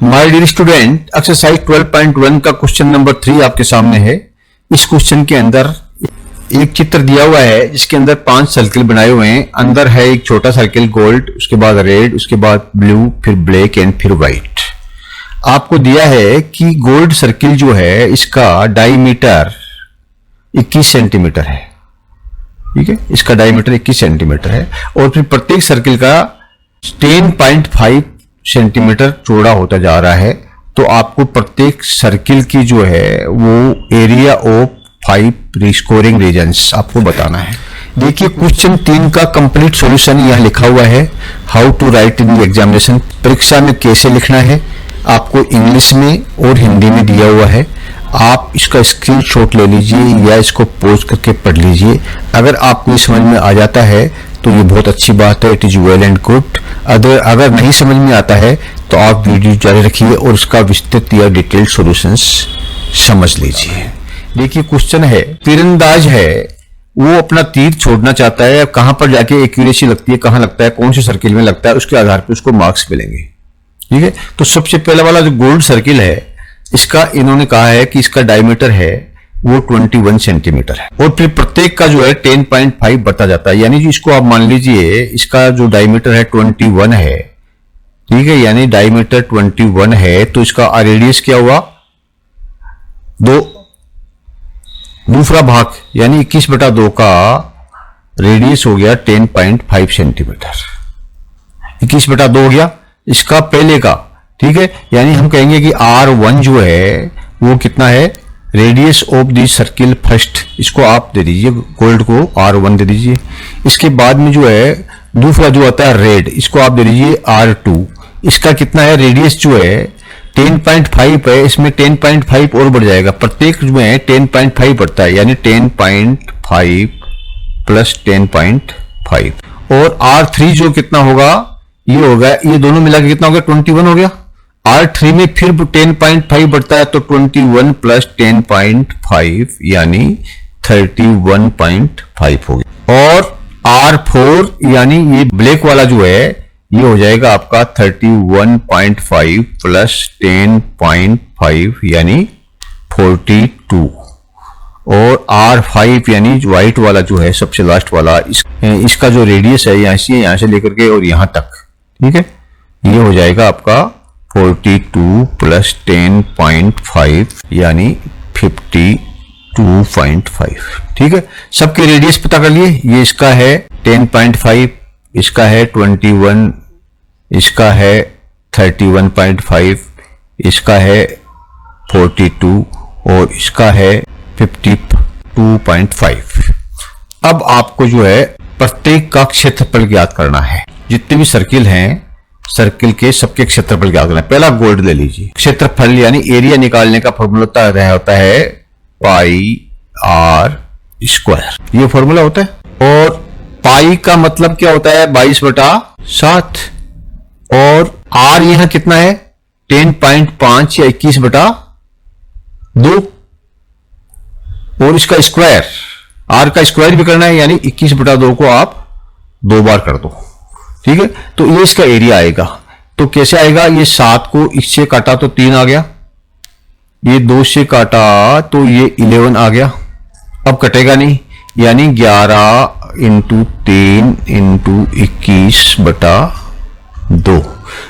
My dear student, exercise 12.1 का question number 3 आपके सामने है। इस क्वेश्चन के अंदर एक चित्र दिया हुआ है जिसके अंदर 5 सर्किल बनाए हुए हैं। अंदर है एक छोटा सर्किल गोल्ड, उसके बाद रेड, उसके बाद ब्लू, फिर ब्लैक एंड फिर व्हाइट। आपको दिया है कि गोल्ड सर्किल जो है इसका डायमीटर 21 सेंटीमीटर है। ठीक है, इसका डायमीटर 21 सेंटीमीटर है और फिर प्रत्येक सर्किल का 10.5 सेंटीमीटर चौड़ा होता जा रहा है। तो आपको प्रत्येक सर्किल की जो है वो एरिया ऑफ 5 रिस्कोरिंग रीजन्स आपको बताना है। देखिए क्वेश्चन 3 का कंप्लीट सॉल्यूशन यहाँ लिखा हुआ है। How to write in the examination, परीक्षा में कैसे लिखना है आपको इंग्लिश में और हिंदी में दिया हुआ है। आप इसका स्क्रीनशॉट ले लीजिए या इसको पॉज करके पढ़ लीजिए। अगर आपको समझ में आ जाता है तो ये बहुत अच्छी बात है, it is well and good. अगर नहीं समझ में आता है तो आप वीडियो जारी रखिए और उसका विस्तृत या डिटेल्ड सॉल्यूशंस समझ लीजिए। देखिए क्वेश्चन है, तीरंदाज है वो अपना तीर छोड़ना चाहता है, कहां पर जाके एक्यूरेसी लगती है, कहां लगता है, कौन से सर्किल में लगता है, उसके आधार पर उसको मार्क्स मिलेंगे। ठीक है, तो सबसे पहला वाला जो गोल्ड सर्किल है इसका इन्होंने कहा है कि इसका डायमीटर है वो 21 सेंटीमीटर है और फिर प्रत्येक का जो है 10.5 बता जाता है। यानी कि इसको आप मान लीजिए इसका जो डायमीटर है 21 है। ठीक है, यानी डायमीटर 21 है तो इसका रेडियस क्या हुआ, दूसरा भाग यानी 21/2 का रेडियस हो गया 10.5 सेंटीमीटर। 21/2 हो गया इसका पहले का। ठीक है, यानी हम कहेंगे कि R1 जो है वो कितना है, radius of the circle first, इसको आप दे दीजिए, गोल्ड को R1 दे दीजिए। इसके बाद में जो है दूसरा जो आता है रेड, इसको आप दे दीजिए R2। इसका कितना है, रेडियस जो है 10.5 है, इसमें 10.5 और बढ़ जाएगा, प्रत्येक जो है 10.5 बढ़ता है, यानी 10.5 प्लस 10.5। और R3 जो कितना होगा, ये होगा, ये दोनों मिला के कितना हो गया, 21 हो गया। R3 में फिर 10.5 बढ़ता है तो 21 प्लस 10.5 यानी 31.5 हो गया। और R4 यानी ये ब्लैक वाला जो है ये हो जाएगा आपका 31.5 प्लस 10.5 यानी 42। और R5 यानी व्हाइट वाला जो है सबसे लास्ट वाला, इसका जो रेडियस है यहाँ से लेकर के और यहां तक, ठीक है, ये हो जाएगा आपका 42 प्लस 10.5 यानी 52.5। ठीक है, सबके रेडियस पता कर लिए। ये इसका है 10.5, इसका है 21, इसका है 31.5, इसका है 42 और इसका है 52.5। अब आपको जो है प्रत्येक का क्षेत्रफल ज्ञात करना है। जितने भी सर्किल हैं सर्किल के सबके क्षेत्रफल ज्ञात करना है। पहला गोल्ड ले लीजिए, क्षेत्रफल यानी एरिया निकालने का फॉर्मूला होता है पाई आर स्क्वायर, ये फॉर्मूला होता है। और पाई का मतलब क्या होता है, 22/7। और आर यहां कितना है, 10.5 या 21/2। और इसका स्क्वायर, आर का स्क्वायर भी करना है, यानी 21/2 को आप 2 बार कर दो। ठीक है, तो ये इसका एरिया आएगा। तो कैसे आएगा, ये 7 को इससे काटा तो 3 आ गया, ये 2 से काटा तो ये 11 आ गया। अब कटेगा नहीं, यानी 11 × 3 × 21/2।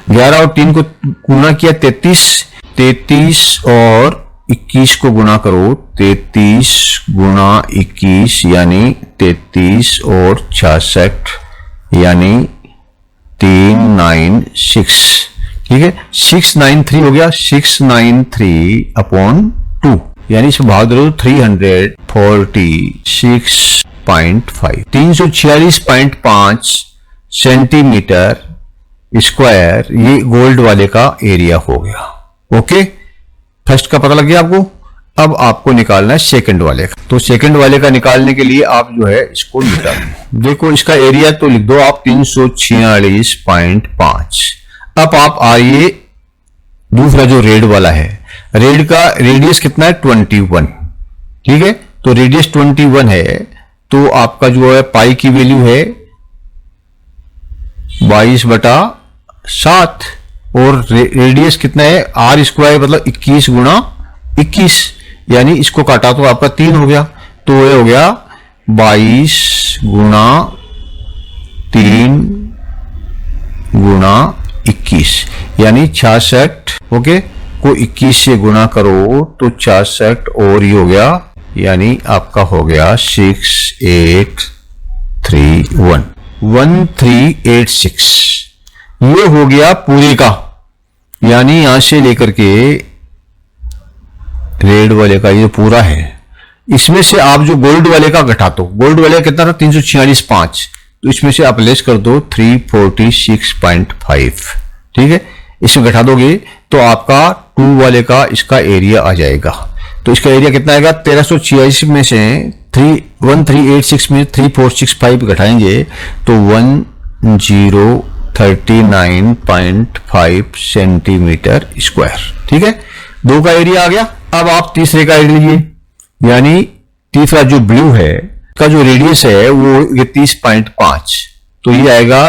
11 और 3 को गुणा किया 33 और 21 को गुणा करो 33 × 21 यानी 33 और 66 यानी 396। ठीक है, 693 हो गया, 693/2 यानी इसमें भाग दो 346.5, 346.5 सेंटीमीटर स्क्वायर ये गोल्ड वाले का एरिया हो गया। ओके, फर्स्ट का पता लग गया आपको। अब आपको निकालना है सेकंड वाले का। तो सेकंड वाले का निकालने के लिए आप जो है इसको निकाल देखो, इसका एरिया तो लिख दो आप 346.5। अब आप आइए दूसरा जो रेड वाला है, रेड का रेडियस कितना है 21। ठीक है, तो रेडियस 21 है तो आपका जो है पाई की वैल्यू है 22/7। और रेडियस कितना है, आर स्क्वायर मतलब 21 गुणा 21, यानी इसको काटा तो आपका 3 हो गया, तो ये हो गया 22 गुणा 3 गुणा 21, यानी 66। ओके, को 21 से गुणा करो तो 66 और ये हो गया, यानी आपका हो गया 6831 1386। ये हो गया पूरे का, यानी यहां से लेकर के रेड वाले का ये पूरा है। इसमें से आप जो गोल्ड वाले का घटा दो, गोल्ड वाले का कितना था 346.5, तो इसमें से आप लेस कर दो 346.5, ठीक है। इसमें घटा दोगे तो आपका 2 वाले का इसका एरिया आ जाएगा। तो इसका एरिया कितना आएगा, 1386 में से 1386 में 3465 घटाएंगे तो 1039.5 सेंटीमीटर स्क्वायर, ठीक है। 2 का एरिया आ गया। अब आप तीसरे का एरिया लीजिए, यानी तीसरा जो ब्लू है का जो रेडियस है वो 31.5, तो ये आएगा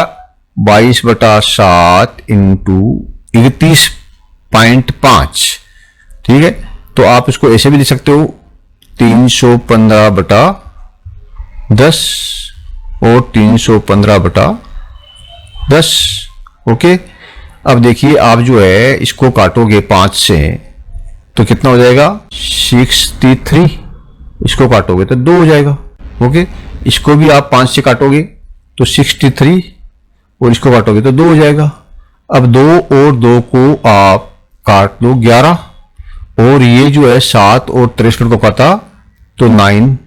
22/7 इंटू 31.5, ठीक है। तो आप इसको ऐसे भी लिख सकते हो 315/10 और 315/10। ओके, अब देखिए आप जो है इसको काटोगे 5 से तो कितना हो जाएगा 63, इसको काटोगे तो 2 हो जाएगा। ओके, इसको भी आप 5 से काटोगे तो 63 और इसको काटोगे तो 2 हो जाएगा। अब 2 और 2 को आप काट दो 11, और ये जो है 7 और 63 को काटा तो 9,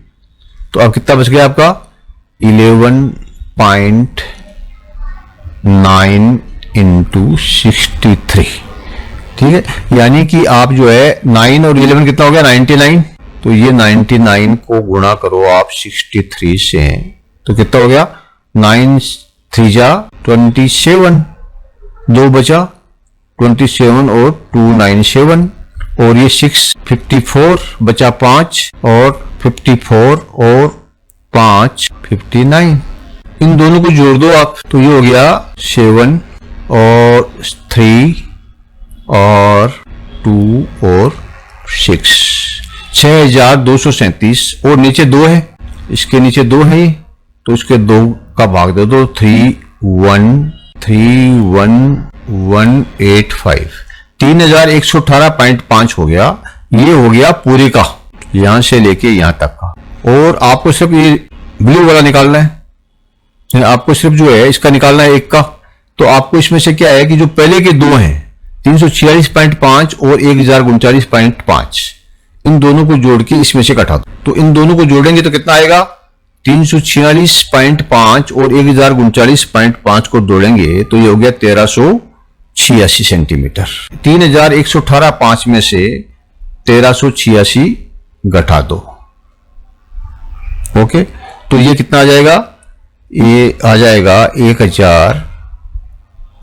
तो अब कितना बच गया आपका 11.9 इंटू 63, ठीक है। यानी कि आप जो है 9 और 11 कितना हो गया 99, तो ये 99 को गुणा करो आप 63 से, तो कितना हो गया 9 3 जा 27, 2 बचा 27 और 297, और ये 654 बचा 5 और 54 और 5 59, इन दोनों को जोड़ दो आप तो ये हो गया 7 और 3 और 2 और 6, 6237, और नीचे 2 है, इसके नीचे 2 है ये, तो इसके 2 का भाग दे दो 3131185, 3118.5 हो गया। ये हो गया पूरे का, यहां से लेके यहां तक का। और आपको सिर्फ ये ब्लू वाला निकालना है, आपको सिर्फ जो है इसका निकालना है एक का। तो आपको इसमें से क्या है कि जो पहले के 2 हैं 346.5 और 1039.5, इन दोनों को जोड़ के इसमें से घटा दो, तो इन दोनों को जोड़ेंगे तो कितना आएगा 346.5 और 1039.5 को जोड़ेंगे तो ये हो गया 1386 सेंटीमीटर। 3118.5 में से 1386 घटा दो। ओके, तो ये कितना आ जाएगा, ये आ जाएगा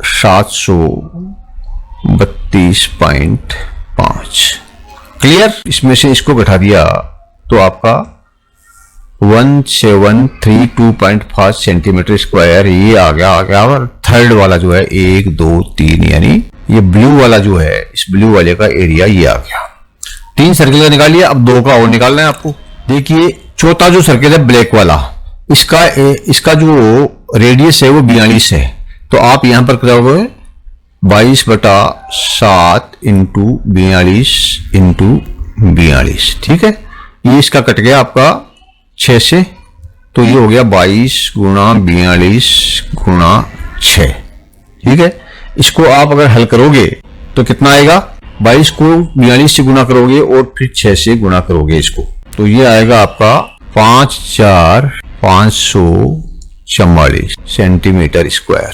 1732.5। क्लियर, इसमें से इसको घटा दिया तो आपका 1732.5 सेंटीमीटर स्क्वायर ये आ गया। और थर्ड वाला जो है 1 2 3, यानी ये ब्लू वाला जो है, इस ब्लू वाले का एरिया ये आ गया। 3 सर्किल का निकाल लिया, अब 2 का और निकालना है आपको। देखिए चौथा जो सर्किल है ब्लैक वाला, इसका जो रेडियस है वो 42 है, तो आप यहां पर करोगे 22/7 इंटू 42, ठीक है। ये इसका कट गया आपका 6 से, तो ये हो गया 22 गुणा 42 गुणा 6, ठीक है। इसको आप अगर हल करोगे तो कितना आएगा, 22 को 42 से गुणा करोगे और फिर 6 से गुणा करोगे इसको, तो ये आएगा आपका 5544 सेंटीमीटर स्क्वायर।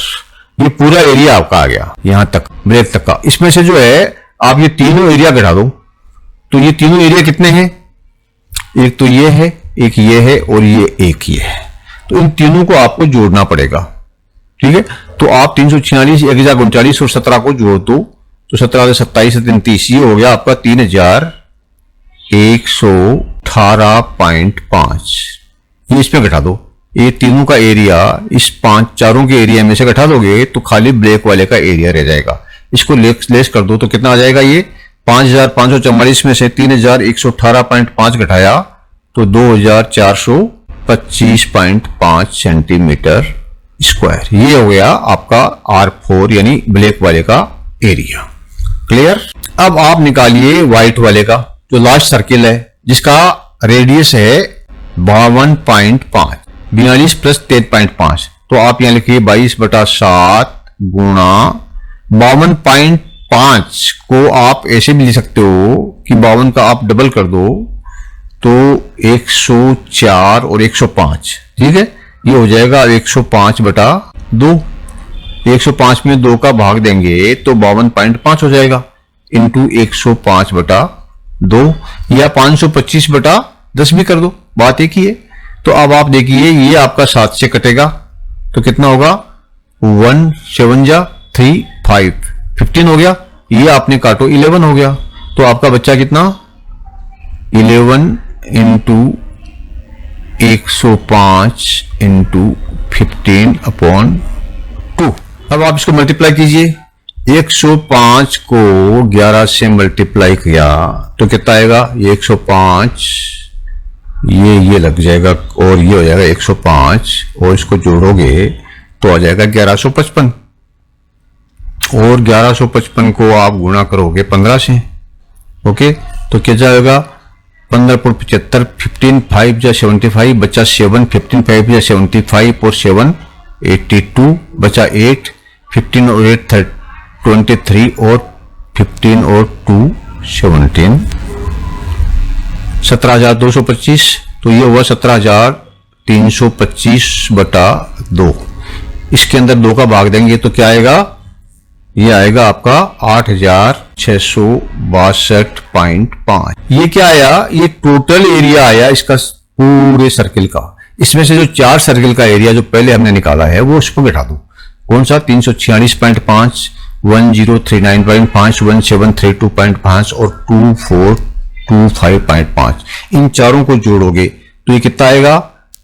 ये पूरा एरिया आपका आ गया यहां तक, ब्रेक तक का। इसमें से जो है आप ये तीनों एरिया घटा दो, तो ये तीनों एरिया कितने हैं, एक तो ये है, एक ये है और ये एक ये है, तो इन तीनों को आपको जोड़ना पड़ेगा, ठीक है। तो आप 346 1039 और 17 को जोड़ दो, तो 17 से 27 से 30, ये हो गया आपका 3118.5। ये इसमें घटा दो, ये तीनों का एरिया इस 5 चारों के एरिया में से घटा दोगे तो खाली ब्लैक वाले का एरिया रह जाएगा। इसको लेस कर दो तो कितना आ जाएगा ये 5544 में से 3118.5 घटाया तो 2425.5 सेंटीमीटर स्क्वायर। ये हो गया आपका R4 यानी ब्लैक वाले का एरिया। क्लियर। अब आप निकालिए व्हाइट वाले का जो लास्ट सर्किल है जिसका रेडियस है 52.5, 42 प्लस 13.5, तो आप यहां लिखिए 22/7 गुणा 52.5 को आप ऐसे भी लिख सकते हो कि 52 का आप डबल कर दो तो 104 और 105, ठीक है, ये हो जाएगा 105/2। 105 में 2 का भाग देंगे तो 52.5 हो जाएगा इंटू 105/2 या 525/10 भी कर दो, बात एक ही है। तो अब आप देखिए ये आपका 7 से कटेगा तो कितना होगा 1 7 जा 3 5 15 हो गया। ये आपने काटो 11 हो गया तो आपका बच्चा कितना 11 इंटू 105 इंटू 15/2। अब आप इसको मल्टीप्लाई कीजिए। 105 को 11 से मल्टीप्लाई किया तो कितना आएगा 105, ये लग जाएगा और ये हो जाएगा 105 और इसको जोड़ोगे तो आ जाएगा 1155 और 1155 को आप गुणा करोगे 15 से। ओके, तो क्या जाएगा 15×75 15 5 जा 75 बचा 7 15 5 जा 75 और 7 82 बचा 8 15 और 8 23 और 15 और 2 17 17,225, तो ये हुआ 17,325/2। इसके अंदर 2 का भाग देंगे तो क्या आएगा, ये आएगा आपका 8,662.5। ये क्या आया, ये टोटल एरिया आया इसका पूरे सर्किल का। इसमें से जो 4 सर्किल का एरिया जो पहले हमने निकाला है वो उसको बैठा दो। कौन सा 346.5, 1039.5, 1732.5 और 2425.5, इन चारों को जोड़ोगे तो ये कितना आएगा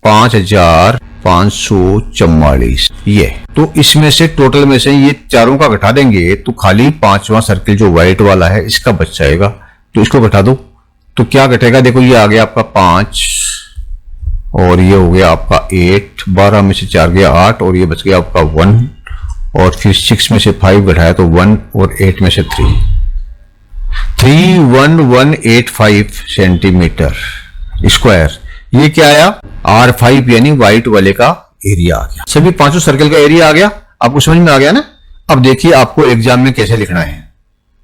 5,544। ये तो इसमें से टोटल में से ये चारों का घटा देंगे तो खाली 5वां सर्किल जो व्हाइट वाला है इसका बच जाएगा। तो इसको घटा दो तो क्या घटेगा, देखो ये आ गया आपका 5 और ये हो गया आपका 8, 12 में से 4 गया 8 और ये बच गया आपका 1 और फिर 6 में से 5 घटाया तो 1 और 8 में से 3, 31185 सेंटीमीटर स्क्वायर। ये क्या आया R5 यानी व्हाइट वाले का एरिया आ गया। सभी 5 सर्कल का एरिया आ गया, आपको समझ में आ गया ना। अब देखिए आपको एग्जाम में कैसे लिखना है,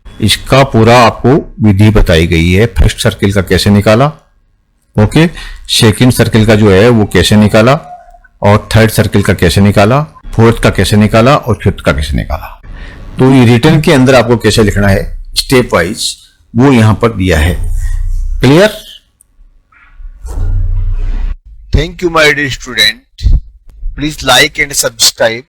इसका पूरा आपको विधि बताई गई है। फर्स्ट सर्किल का कैसे निकाला, ओके, सेकंड सर्किल का जो है वो कैसे निकाला और थर्ड सर्किल का कैसे निकाला, फोर्थ का कैसे निकाला और फिफ्थ का कैसे निकाला। तो ये रिटर्न के अंदर आपको कैसे लिखना है स्टेप वाइज वो यहां पर दिया है। Clear. Thank you, my dear student. Please like and subscribe